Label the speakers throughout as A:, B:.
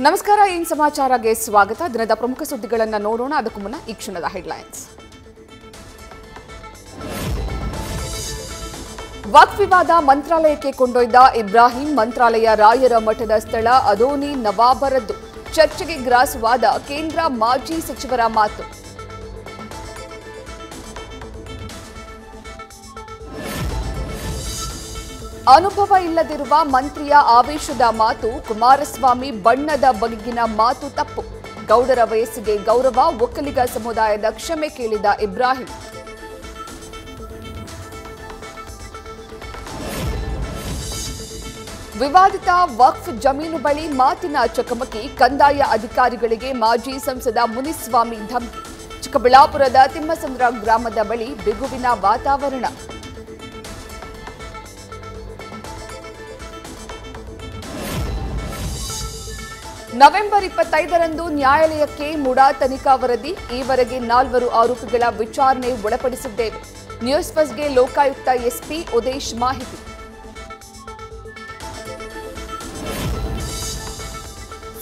A: ನಮಸ್ಕಾರ, ಇನ್ ಸಮಾಚಾರಕ್ಕೆ ಸ್ವಾಗತ. ದಿನದ ಪ್ರಮುಖ ಸುದ್ದಿಗಳನ್ನು ನೋಡೋಣ. ಅದಕ್ಕೂ ಮುನ್ನ ಈ ಕ್ಷಣದ ಹೆಡ್ಲೈನ್ಸ್. ವಕ್ಫ್ ವಿವಾದ ಮಂತ್ರಾಲಯಕ್ಕೆ ಕೊಂಡೊಯ್ದ ಇಬ್ರಾಹಿಂ. ಮಂತ್ರಾಲಯ ರಾಯರ ಮಠದ ಸ್ಥಳ ಅದೋನಿ ನವಾಬರದ್ದು. ಚರ್ಚೆಗೆ ಗ್ರಾಸವಾದ ಕೇಂದ್ರ ಮಾಜಿ ಸಚಿವರ ಮಾತು. ಅನುಭವ ಇಲ್ಲದಿರುವ ಮಂತ್ರಿಯ ಆವೇಶದ ಮಾತು. ಕುಮಾರಸ್ವಾಮಿ ಬಣ್ಣದ ಬಗೆಗಿನ ಮಾತು ತಪ್ಪು. ಗೌಡರ ವಯಸ್ಸಿಗೆ ಗೌರವ. ಒಕ್ಕಲಿಗ ಸಮುದಾಯದ ಕ್ಷಮೆ ಕೇಳಿದ ಇಬ್ರಾಹಿಂ. ವಿವಾದಿತ ವಕ್ಫ್ ಜಮೀನು ಬಳಿ ಮಾತಿನ ಚಕಮಕಿ. ಕಂದಾಯ ಅಧಿಕಾರಿಗಳಿಗೆ ಮಾಜಿ ಸಂಸದ ಮುನಿಸ್ವಾಮಿ ಧಮಕಿ. ಚಿಕ್ಕಬಳ್ಳಾಪುರದ ತಿಮ್ಮಸಂದ್ರ ಗ್ರಾಮದ ಬಳಿ ಬಿಗುವಿನ ವಾತಾವರಣ. ನವೆಂಬರ್ 25ರಂದು ನ್ಯಾಯಾಲಯಕ್ಕೆ ಮುಡಾ ತನಿಖಾ ವರದಿ. ಈವರೆಗೆ 4 ಆರೋಪಿಗಳ ವಿಚಾರಣೆ ಒಳಪಡಿಸಿದ್ದೇವೆ. ನ್ಯೂಸ್ ಫಸ್ಟ್ಗೆ ಲೋಕಾಯುಕ್ತ ಎಸ್ಪಿ ಉದೇಶ್ ಮಾಹಿತಿ.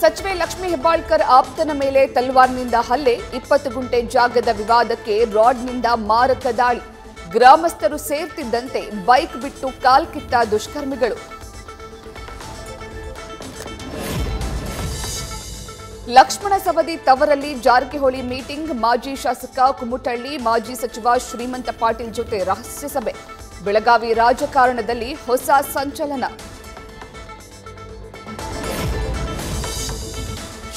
A: ಸಚಿವೆ ಲಕ್ಷ್ಮೀ ಹೆಬ್ಬಾಳ್ಕರ್ ಆಪ್ತನ ಮೇಲೆ ತಲ್ವಾರ್ನಿಂದ ಹಲ್ಲೆ. 20 ಗುಂಟೆ ಜಾಗದ ವಿವಾದಕ್ಕೆ ರಾಡ್ನಿಂದ ಮಾರಕ ದಾಳಿ. ಗ್ರಾಮಸ್ಥರು ಸೇರ್ತಿದ್ದಂತೆ ಬೈಕ್ ಬಿಟ್ಟು ಕಾಲ್ಕಿತ್ತ ದುಷ್ಕರ್ಮಿಗಳು. ಲಕ್ಷ್ಮಣ ಸವದಿ ತವರಲ್ಲಿ ಜಾರಕಿಹೊಳಿ ಮೀಟಿಂಗ್. ಮಾಜಿ ಶಾಸಕ ಕುಮಟಳ್ಳಿ, ಮಾಜಿ ಸಚಿವ ಶ್ರೀಮಂತ ಪಾಟೀಲ್ ಜೊತೆ ರಹಸ್ಯ ಸಭೆ. ಬೆಳಗಾವಿ ರಾಜಕಾರಣದಲ್ಲಿ ಹೊಸ ಸಂಚಲನ.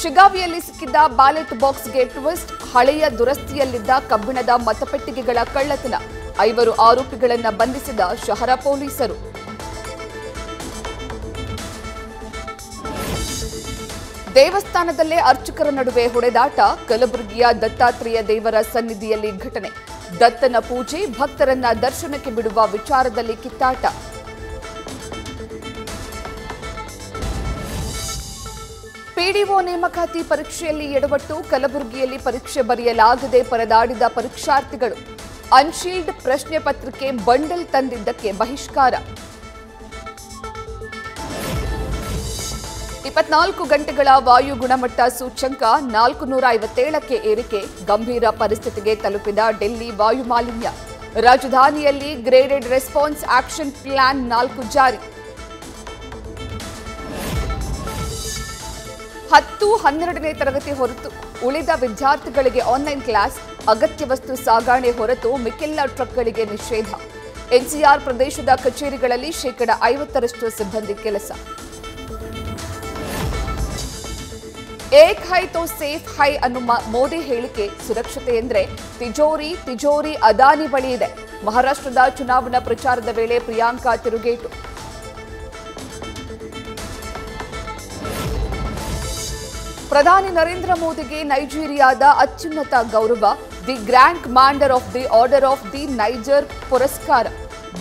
A: ಶಿಗಾವಿಯಲ್ಲಿ ಸಿಕ್ಕಿದ್ದ ಬ್ಯಾಲೆಟ್ ಬಾಕ್ಸ್ಗೆ ಟ್ವಿಸ್ಟ್. ಹಳೆಯ ದುರಸ್ತಿಯಲ್ಲಿದ್ದ ಕಬ್ಬಿಣದ ಮತಪೆಟ್ಟಿಗೆಗಳ ಕಳ್ಳತನ. 5 ಆರೋಪಿಗಳನ್ನು ಬಂಧಿಸಿದ ಶಹರ ಪೊಲೀಸರು. ದೇವಸ್ಥಾನದಲ್ಲೇ ಅರ್ಚಕರ ನಡುವೆ ಹೊಡೆದಾಟ. ಕಲಬುರಗಿಯ ದತ್ತಾತ್ರೇಯ ದೇವರ ಸನ್ನಿಧಿಯಲ್ಲಿ ಘಟನೆ. ದತ್ತನ ಪೂಜೆ, ಭಕ್ತರನ್ನ ದರ್ಶನಕ್ಕೆ ಬಿಡುವ ವಿಚಾರದಲ್ಲಿ ಕಿತ್ತಾಟ. ಪಿಡಿಒ ನೇಮಕಾತಿ ಪರೀಕ್ಷೆಯಲ್ಲಿ ಎಡವಟ್ಟು. ಕಲಬುರಗಿಯಲ್ಲಿ ಪರೀಕ್ಷೆ ಬರೆಯಲಾಗದೆ ಪರದಾಡಿದ ಪರೀಕ್ಷಾರ್ಥಿಗಳು. ಅನ್ಶೀಲ್ಡ್ ಪ್ರಶ್ನೆ ಪತ್ರಿಕೆ ಬಂಡಲ್ ತಂದಿದ್ದಕ್ಕೆ ಬಹಿಷ್ಕಾರ. 24 ಗಂಟೆಗಳ ವಾಯು ಗುಣಮಟ್ಟ ಸೂಚ್ಯಂಕ 457ಕ್ಕೆ ಏರಿಕೆ. ಗಂಭೀರ ಪರಿಸ್ಥಿತಿಗೆ ತಲುಪಿದ ಡೆಲ್ಲಿ ವಾಯು ಮಾಲಿನ್ಯ. ರಾಜಧಾನಿಯಲ್ಲಿ ಗ್ರೇಡೆಡ್ ರೆಸ್ಪಾನ್ಸ್ ಆಕ್ಷನ್ ಪ್ಲಾನ್ 4 ಜಾರಿ. 10-12ನೇ ತರಗತಿ ಹೊರತು ಉಳಿದ ವಿದ್ಯಾರ್ಥಿಗಳಿಗೆ ಆನ್ಲೈನ್ ಕ್ಲಾಸ್. ಅಗತ್ಯ ವಸ್ತು ಸಾಗಣೆ ಹೊರತು ಮಿಕ್ಕೆಲ್ಲ ಟ್ರಕ್ಗಳಿಗೆ ನಿಷೇಧ. ಎನ್ಸಿಆರ್ ಪ್ರದೇಶದ ಕಚೇರಿಗಳಲ್ಲಿ 50% ಸಿಬ್ಬಂದಿ ಕೆಲಸ. ಏಕ್ ಹೈ ತೋ ಸೇಫ್ ಹೈ ಅನ್ನುವ ಮೋದಿ ಹೇಳಿಕೆ ಸುರಕ್ಷತೆ ಎಂದ್ರೆ ತಿಜೋರಿ ಅದಾನಿ ಬಳಿ ಇದೆ. ಮಹಾರಾಷ್ಟ್ರದ ಚುನಾವಣಾ ಪ್ರಚಾರದ ವೇಳೆ ಪ್ರಿಯಾಂಕಾ ತಿರುಗೇಟು. ಪ್ರಧಾನಿ ನರೇಂದ್ರ ಮೋದಿಗೆ ನೈಜೀರಿಯಾದ ಅತ್ಯುನ್ನತ ಗೌರವ. The grand commander of the order of the Niger ಪುರಸ್ಕಾರ.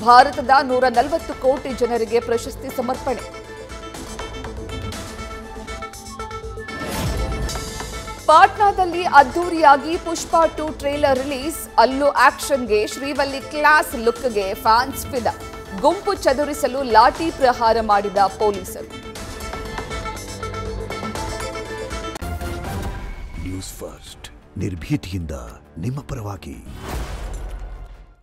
A: ಭಾರತದ 140 ಕೋಟಿ ಜನರಿಗೆ ಪ್ರಶಸ್ತಿ ಸಮರ್ಪಣೆ. ಪಾಟ್ನಾದಲ್ಲಿ ಅದ್ದೂರಿಯಾಗಿ ಪುಷ್ಪಾ 2 ಟ್ರೇಲರ್ ರಿಲೀಸ್. ಅಲ್ಲೂ ಆಕ್ಷನ್ಗೆ, ಶ್ರೀವಲ್ಲಿ ಕ್ಲಾಸ್ ಲುಕ್ಗೆ ಫ್ಯಾನ್ಸ್ ಫಿದಾ. ಗುಂಪು ಚದುರಿಸಲು ಲಾಠಿ ಪ್ರಹಾರ ಮಾಡಿದ ಪೊಲೀಸರು.
B: ನ್ಯೂಸ್ ಫಸ್ಟ್ ನಿರ್ಭೀತಿಯಿಂದ ನಿಮ್ಮ ಪರವಾಗಿ.